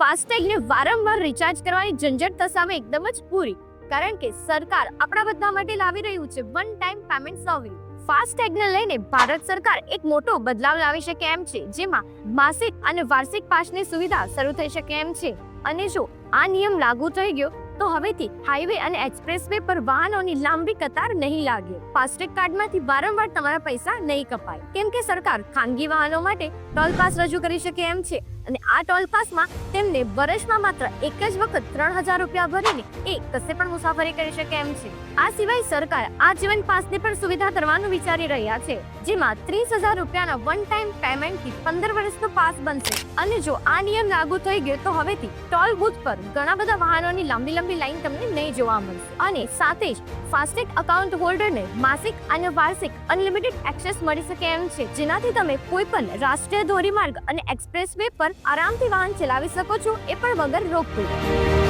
ફાસ્ટેગને વારંવાર રિચાર્જ કરવાની ઝંઝટ સામે એકદમ જ પૂરી, કારણ કે સરકાર આપણા બધા માટે લાવી રહ્યું છે વન ટાઈમ પેમેન્ટ સર્વિસ. ફાસ્ટેગને લઈને ભારત સરકાર એક મોટો બદલાવ લાવી શકે એમ છે, જેમાં માસિક અને વાર્ષિક પાસની સુવિધા શરૂ થઈ શકે એમ છે. અને જો આ નિયમ લાગુ થઈ ગયો તો હવેથી હાઈવે અને એક્સપ્રેસવે પર વાહનોની લાંબી કતાર નહીં લાગે. ફાસ્ટેગ કાર્ડમાંથી વારંવાર તમારા પૈસા નહીં કપાય, કેમ કે સરકાર ખાનગી વાહનો માટે ટોલ પાસ રજૂ કરી શકે એમ છે. અને આ ટોલ પાસમાં તેમને વર્ષમાં માત્ર એક જ વખત 3000 રૂપિયા ભરીને કશે પણ મુસાફરી કરી શકે એમ છે. આ સિવાય સરકાર આજીવન પાસની પણ સુવિધા કરવાનું વિચારી રહ્યા છે, જેમાં 30,000 રૂપિયાના વન ટાઈમ પેમેન્ટથી 15 વર્ષનો પાસ બનશે. અને જો આ નિયમ લાગુ થઈ ગયો તો હવેથી ટોલ બૂથ પર ઘણા બધા વાહનોની લાંબી લાઈન તમને નહીં જોવા મળશે. અને સાથે જ ફાસ્ટેગ અકાઉન્ટ હોલ્ડરને માસિક અને વાર્ષિક અનલિમિટેડ એક્સેસ મળી શકે એમ છે, જેનાથી તમે કોઈ પણ રાષ્ટ્રીય ધોરીમાર્ગ અને એક્સપ્રેસવે પર આરામથી વાહન ચલાવી શકો છો, એ પણ વગર રોકટોક.